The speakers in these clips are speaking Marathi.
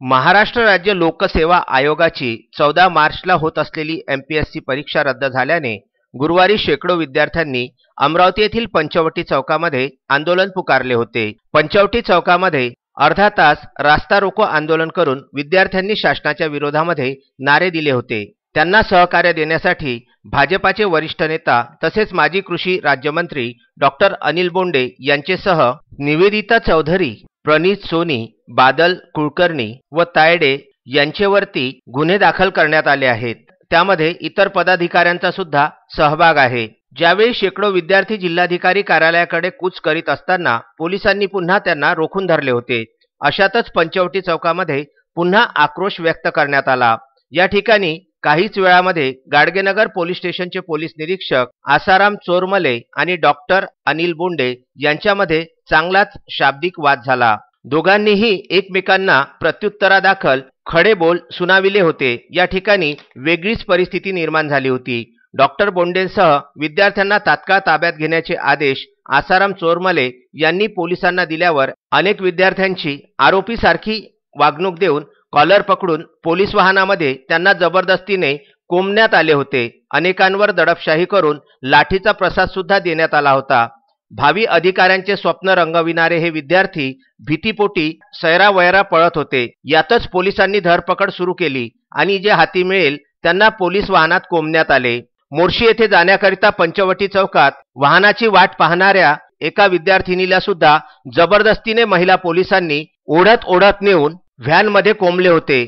महाराष्ट्र राज्य लोकसेवा आयोगाची 14 मार्चला होत असलेली एमपीएससी परीक्षा रद्द झाल्याने गुरुवारी शेकडो विद्यार्थ्यांनी अमरावती येथील पंचवटी चौकामध्ये आंदोलन पुकारले होते। पंचवटी चौकामध्ये अर्धा तास रास्ता रोको आंदोलन करून विद्यार्थ्यांनी शासनाच्या विरोधामध्ये नारे दिले होते। त्यांना सहकार्य देण्यासाठी भाजपाचे वरिष्ठ नेता तसेच माजी कृषी राज्यमंत्री डॉक्टर अनिल बोंडे यांचेसह निवेदिता चौधरी, प्रणित सोनी, बादल कुलकर्णी व तायडे यांच्यावरती गुन्हे दाखल करण्यात आले आहेत। त्यामध्ये इतर पदाधिकाऱ्यांचा सुद्धा सहभाग आहे। ज्यावेळी शेकडो विद्यार्थी जिल्हाधिकारी कार्यालयाकडे कूच करीत असताना पोलिसांनी पुन्हा त्यांना रोखून धरले होते। अशातच पंचवटी चौकामध्ये पुन्हा आक्रोश व्यक्त करण्यात आला। या ठिकाणी काहीच वेळामध्ये गाडगेनगर पोलीस स्टेशनचे पोलीस निरीक्षक आसाराम चोरमले आणि डॉक्टर अनिल बोंडे यांच्यामध्ये चांगलाच शाब्दिक वाद झाला। दोघांनीही एकमेकांना प्रत्युत्तरादाखल खडे बोल सुनाविले होते। या ठिकाणी वेगळीच परिस्थिती निर्माण झाली होती। डॉक्टर बोंडेंसह विद्यार्थ्यांना तात्काळ ताब्यात घेण्याचे आदेश आसाराम चोरमले यांनी पोलिसांना दिल्यावर अनेक विद्यार्थ्यांची आरोपीसारखी वागणूक देऊन कॉलर पकडून पोलीस वाहनामध्ये त्यांना जबरदस्तीने कोंबण्यात आले होते। अनेकांवर दडपशाही करून लाठीचा प्रसाद सुद्धा देण्यात आला होता। भावी अधिकाऱ्यांचे स्वप्न रंगविणारे हे विद्यार्थी भीतीपोटी सैरावैरा पळत होते। यातच पोलिसांनी धरपकड सुरू केली आणि जे हाती मिळेल त्यांना पोलीस वाहनात कोंबण्यात आले। मोर्शी येथे जाण्याकरिता पंचवटी चौकात वाहनाची वाट पाहणाऱ्या एका विद्यार्थिनीला सुद्धा जबरदस्तीने महिला पोलिसांनी ओढत नेऊन व्हॅनमध्ये कोंबले होते।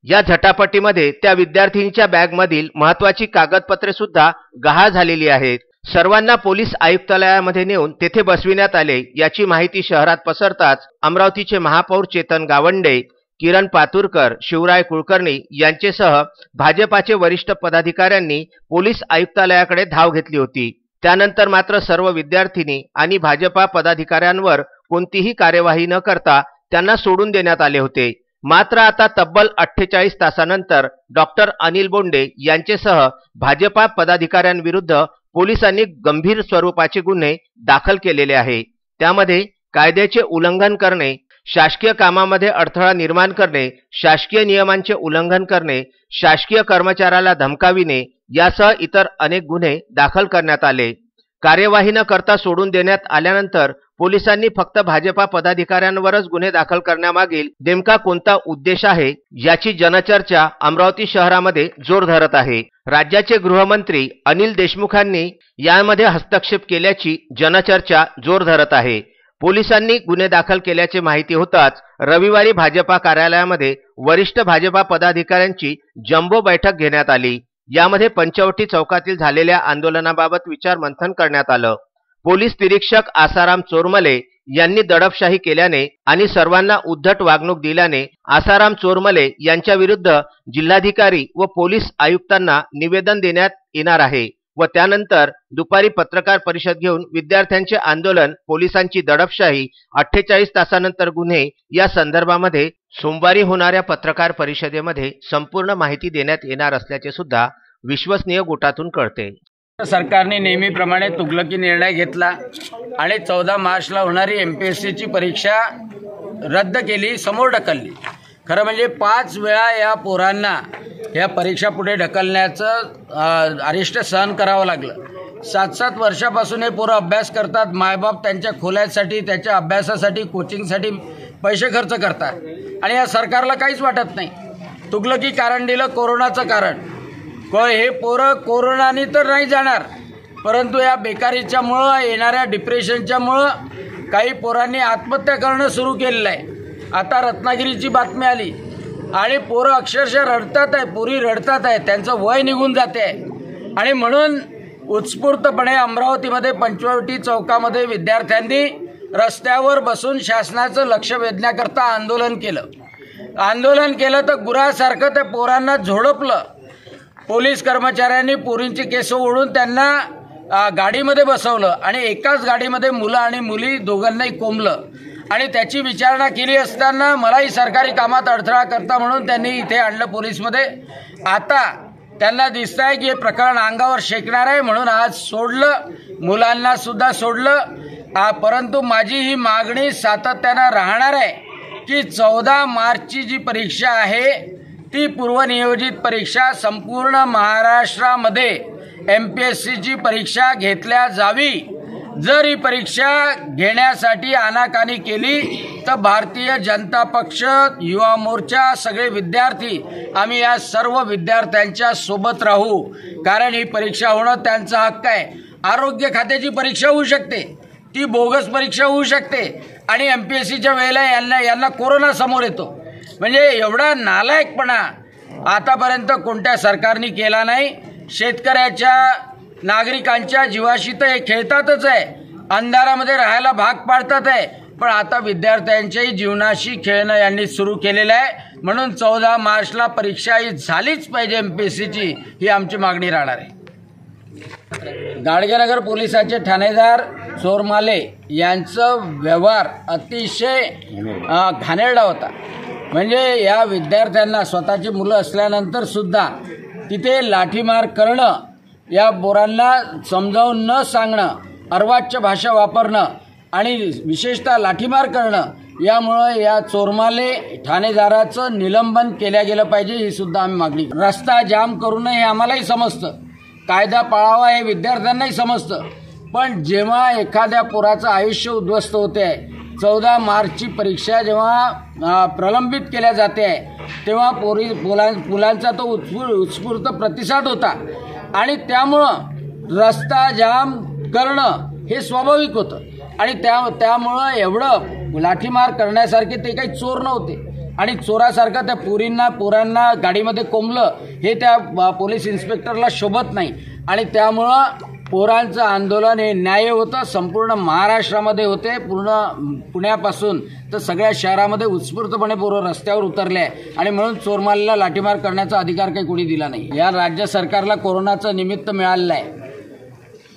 या झटापटीमध्ये त्या विद्यार्थिनीच्या बॅगमधील महत्त्वाची कागदपत्रे सुद्धा गहाळ झालेली आहेत। सर्वांना पोलीस आयुक्तालयामध्ये नेऊन तेथे बसविण्यात आले। याची माहिती शहरात पसरताच अमरावतीचे महापौर चेतन गावंडे, किरण पातुरकर, शिवराय कुलकर्णी यांचेसह भाजपाचे वरिष्ठ पदाधिकाऱ्यांनी पोलीस आयुक्तालयाकडे धाव घेतली होती। त्यानंतर मात्र सर्व विद्यार्थिनी आणि भाजपा पदाधिकाऱ्यांवर कोणतीही कार्यवाही न करता त्यांना सोडून देण्यात आले होते। मात्र आता तब्बल 48 तासानंतर डॉक्टर अनिल बोंडे यांचेसह भाजपा पदाधिकाऱ्यांविरुद्ध पोलिसांनी गंभीर स्वरूपाचे गुन्हे दाखल केलेले आहे। त्यामध्ये कायद्याचे उल्लंघन करणे, शासकीय कामामध्ये अडथळा निर्माण करणे, शासकीय नियमांचे उल्लंघन करणे, शासकीय कर्मचाऱ्याला धमकाविणे यासह इतर अनेक गुन्हे दाखल करण्यात आले। कार्यवाही न करता सोडून देण्यात आल्यानंतर पोलिसांनी फक्त भाजपा पदाधिकाऱ्यांवरच गुन्हे दाखल करण्यामागील नेमका कोणता उद्देश आहे याची जनचर्चा अमरावती शहरामध्ये जोर धरत आहे। राज्याचे गृहमंत्री अनिल देशमुखांनी यामध्ये हस्तक्षेप केल्याची जनचर्चा जोर धरत आहे। पोलिसांनी गुन्हे दाखल केल्याची माहिती होताच रविवारी भाजपा कार्यालयामध्ये वरिष्ठ भाजपा पदाधिकाऱ्यांची जम्बो बैठक घेण्यात आली। यामध्ये पंचवटी चौकातील झालेल्या आंदोलनाबाबत विचारमंथन करण्यात आलं। पोलीस निरीक्षक आसाराम चोरमले यांनी दडपशाही केल्याने आणि सर्वांना उद्धट वागणूक दिल्याने आसाराम चोरमले यांच्या विरुद्ध जिल्हाधिकारी व पोलीस आयुक्तांना निवेदन देण्यात येणार आहे व त्यानंतर दुपारी पत्रकार परिषद घेऊन विद्यार्थ्यांचे आंदोलन, पोलिसांची दडपशाही, 48 तासानंतर गुन्हे या संदर्भामध्ये सोमवारी होणाऱ्या पत्रकार परिषदेमध्ये संपूर्ण माहिती देण्यात येणार असल्याचे सुद्धा विश्वसनीय गोटातून कळते। सरकारने नेहमीप्रमाणे तुगलकी निर्णय घेतला आणि 14 मार्चला होणारी एमपीएससीची परीक्षा रद्द केली, समोर ढकलली। खरं म्हणजे 5 वेळा या पोरांना या परीक्षा पुढे ढकलण्याचं अरिष्ट सहन करावं लागलं। 7-7 वर्षापासून हे पोरं अभ्यास करतात। मायबाप त्यांच्या खोल्यासाठी, त्याच्या अभ्यासासाठी, कोचिंगसाठी पैसे खर्च करतात आणि या सरकारला काहीच वाटत नाही। तुगलकी कारण दिलं कोरोनाचं कारण। हे पोरं कोरोनाने तर नाही जाणार, परंतु या बेकारीच्यामुळं, येणाऱ्या डिप्रेशनच्यामुळं काही पोरांनी आत्महत्या करणं सुरू केलेलं आहे। आता रत्नागिरीची बातमी आली आणि पोरं अक्षरशः रडतात आहे, पोरी रडतात आहे, त्यांचं वय निघून जाते आहे आणि म्हणून उत्स्फूर्तपणे अमरावतीमध्ये पंचवटी चौकामध्ये विद्यार्थ्यांनी रस्त्यावर बसून शासनाचं लक्ष वेधण्याकरता आंदोलन केलं तर गुरासारखं त्या पोरांना झोडपलं। पोलीस कर्मचाऱ्यांनी पोरींची केस ओढून त्यांना गाडीमध्ये बसवलं आणि एकाच गाडीमध्ये मुलं आणि मुली दोघांनाही कोंबलं आणि त्याची विचारणा केली असताना मलाही सरकारी कामात अडथळा करता म्हणून त्यांनी इथे आणलं पोलीसमध्ये। आता त्यांना दिसत आहे की हे प्रकरण अंगावर शेकणार आहे म्हणून आज सोडलं, मुलांना सुद्धा सोडलं। परंतु माझी ही मागणी सातत्यानं राहणार आहे की 14 मार्चची जी परीक्षा आहे ती पूर्वनियोजित परीक्षा संपूर्ण महाराष्ट्रामध्ये MPSCची परीक्षा घेतल्या जावी। जर ही परीक्षा घेण्यासाठी आनाकानी केली तर भारतीय जनता पक्ष, युवा मोर्चा, सगळे विद्यार्थी आम्ही या सर्व विद्यार्थ्यांच्या सोबत राहू, कारण ही परीक्षा होणं त्यांचा हक्क आहे। आरोग्य खात्याची परीक्षा होऊ शकते, ती बोगस परीक्षा होऊ शकते आणि MPSCच्या वेळेला यांना कोरोना समोर येतो। म्हणजे एवढा नालायकपणा आतापर्यंत कोणत्या सरकारने केला नाही। शेतकऱ्याच्या, नागरिकांच्या जीवाशी तर हे खेळतातच आहे, अंधारामध्ये राहायला भाग पाडतात आहे, पण आता विद्यार्थ्यांच्याही जीवनाशी खेळणं यांनी सुरू केलेलं आहे। म्हणून 14 मार्चला परीक्षा ही झालीच पाहिजे MPSCची, ही आमची मागणी राहणार आहे। गाडगेनगर पोलिसाचे ठाणेदार चोरमाले यांचं व्यवहार अतिशय घाणेरडा होता। म्हणजे या विद्यार्थ्यांना स्वतःची मुलं असल्यानंतर सुद्धा तिथे लाठीमार करणं, या पोरांना समजावून न सांगणं, अर्वाच्य भाषा वापरणं आणि विशेषतः लाठीमार करणं, यामुळे या चोरमाले ठाणेदाराचं निलंबन केलं गेलं पाहिजे, ही सुद्धा आम्ही मागणी। रस्ता जाम करू नये हे आम्हालाही समजतं, कायदा पाळावा हे विद्यार्थ्यांनाही समजतं, पण जेव्हा एखाद्या पोराचं आयुष्य उद्ध्वस्त होते आहे, 14 मार्चची परीक्षा जेव्हा प्रलंबित केल्या जाते आहे, तेव्हा मुलांचा तो उत्स्फूर्त प्रतिसाद होता आणि त्यामुळं रस्ता जाम करणं हे स्वाभाविक होतं आणि त्यामुळं एवढं लाठीमार करण्यासारखे ते काही चोर नव्हते आणि चोरासारखं त्या पोरांना गाडीमध्ये कोंबलं हे त्या पोलीस इन्स्पेक्टरला शोभत नाही आणि त्यामुळं पोरांचं आंदोलन हे न्याय होतं, संपूर्ण महाराष्ट्रामध्ये होते, पूर्ण पुण्यापासून तर सगळ्या शहरामध्ये उत्स्फूर्तपणे पोरं रस्त्यावर उतरले आणि म्हणून चोरमालेला लाठीमार करण्याचा अधिकार काही कोणी दिला नाही। या राज्य सरकारला कोरोनाचं निमित्त मिळालेलं आहे।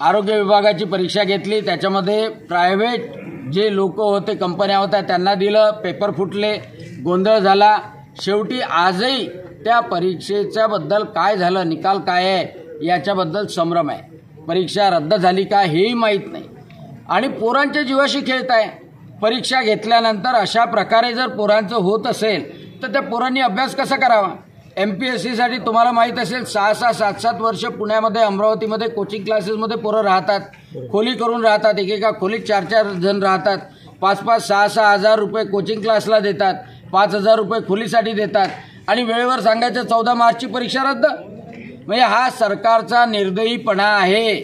आरोग्य विभागाची परीक्षा घेतली, त्याच्यामध्ये प्रायव्हेट जे लोक होते, कंपन्या होत्या, त्यांना दिलं, पेपर फुटले, गोंधळ झाला। शेवटी आजही त्या परीक्षेच्या बद्दल काय झालं, निकाल काय आहे याच्याबद्दल संभ्रम आहे। परीक्षा रद्द झाली का हेही माहीत नाही आणि पोरांच्या जीवाशी खेळत आहे। परीक्षा घेतल्यानंतर अशा प्रकारे जर पोरांचं होत असेल तर त्या पोरांनी अभ्यास कसा करावा। MPSCसाठी तुम्हाला माहीत असेल 6-6, 7-7 वर्ष पुण्यामध्ये, अमरावतीमध्ये कोचिंग क्लासेसमध्ये पोरं राहतात, खोली करून राहतात, एकेका खोलीत 4-4 जण राहतात, 5-5, 6-6 हजार रुपये कोचिंग क्लासला देतात, 5,000 रुपये खोलीसाठी देतात आणि वेळेवर सांगायचं 14 मार्चची परीक्षा रद्द। म्हणजे हा सरकारचा निर्दयीपणा आहे।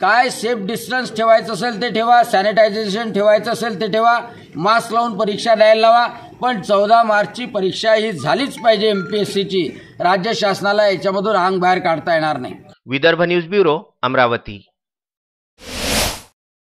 काय सेफ डिस्टन्स ठेवायचं असेल ते ठेवा, सॅनिटायझेशन ठेवायचं असेल ते ठेवा, मास्क लावून परीक्षा द्यायला लावा, पण 14 मार्चची परीक्षा ही झालीच पाहिजे MPSCची। राज्य शासनाला याच्यामधून अंग बाहेर काढता येणार नाही। Vidarbha news bureau, Amravati.